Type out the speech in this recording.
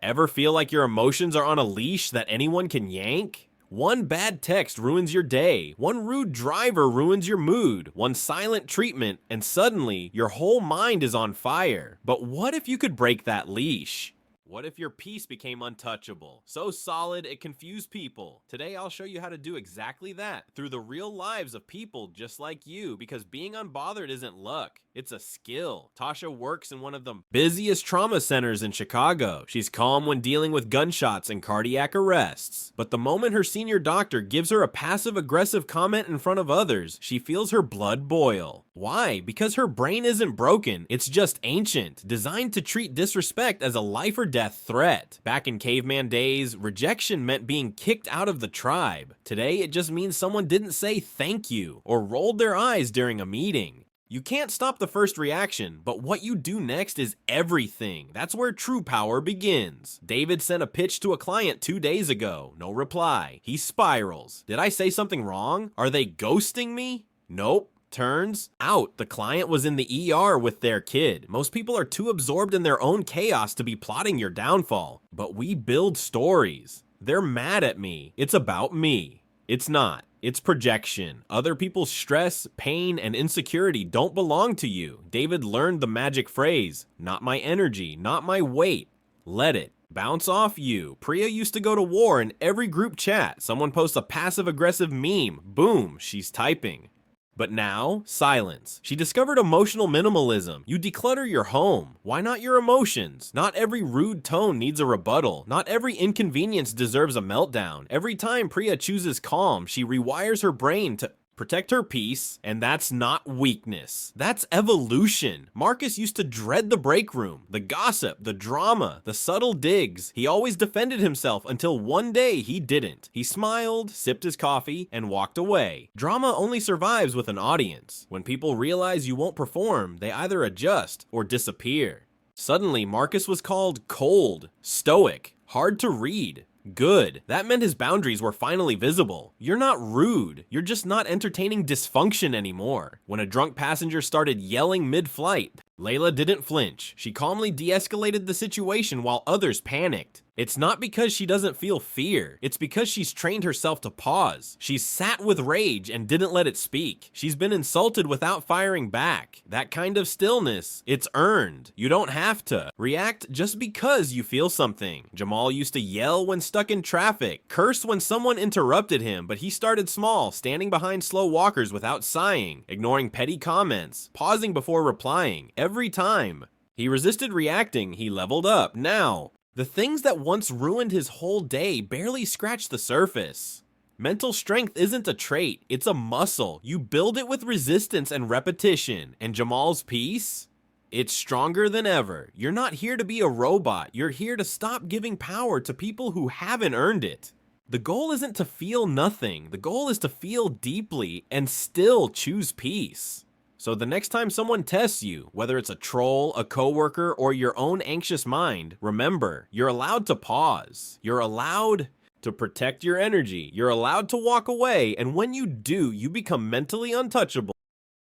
Ever feel like your emotions are on a leash that anyone can yank? One bad text ruins your day, one rude driver ruins your mood, one silent treatment, and suddenly your whole mind is on fire. But what if you could break that leash? What if your peace became untouchable, so solid it confused people? Today I'll show you how to do exactly that through the real lives of people just like you, because being unbothered isn't luck, it's a skill. Tasha works in one of the busiest trauma centers in Chicago. She's calm when dealing with gunshots and cardiac arrests. But the moment her senior doctor gives her a passive-aggressive comment in front of others, she feels her blood boil. Why? Because her brain isn't broken, it's just ancient, designed to treat disrespect as a life or death threat. Back in caveman days, rejection meant being kicked out of the tribe. Today, it just means someone didn't say thank you or rolled their eyes during a meeting. You can't stop the first reaction, but what you do next is everything. That's where true power begins. David sent a pitch to a client 2 days ago. No reply. He spirals. Did I say something wrong? Are they ghosting me? Nope. Turns out the client was in the ER with their kid. Most people are too absorbed in their own chaos to be plotting your downfall. But we build stories. They're mad at me. It's about me. It's not. It's projection. Other people's stress, pain, and insecurity don't belong to you. David learned the magic phrase, not my energy, not my weight. Let it bounce off you. Priya used to go to war in every group chat. Someone posts a passive-aggressive meme. Boom, she's typing. But now, silence. She discovered emotional minimalism. You declutter your home. Why not your emotions? Not every rude tone needs a rebuttal. Not every inconvenience deserves a meltdown. Every time Priya chooses calm, she rewires her brain to protect her peace, and that's not weakness. That's evolution. Marcus used to dread the break room, the gossip, the drama, the subtle digs. He always defended himself until one day he didn't. He smiled, sipped his coffee, and walked away. Drama only survives with an audience. When people realize you won't perform, they either adjust or disappear. Suddenly, Marcus was called cold, stoic, hard to read. Good. That meant his boundaries were finally visible. You're not rude. You're just not entertaining dysfunction anymore. When a drunk passenger started yelling mid-flight, Leila didn't flinch. She calmly de-escalated the situation while others panicked. It's not because she doesn't feel fear. It's because she's trained herself to pause. She's sat with rage and didn't let it speak. She's been insulted without firing back. That kind of stillness, it's earned. You don't have to react just because you feel something. Jamal used to yell when stuck in traffic, curse when someone interrupted him, but he started small, standing behind slow walkers without sighing, ignoring petty comments, pausing before replying. Every time he resisted reacting, he leveled up. Now, the things that once ruined his whole day barely scratched the surface. Mental strength isn't a trait, it's a muscle. You build it with resistance and repetition. And Jamal's peace? It's stronger than ever. You're not here to be a robot. You're here to stop giving power to people who haven't earned it. The goal isn't to feel nothing. The goal is to feel deeply and still choose peace. So the next time someone tests you, whether it's a troll, a coworker, or your own anxious mind, remember, you're allowed to pause. You're allowed to protect your energy. You're allowed to walk away, and when you do, you become mentally untouchable.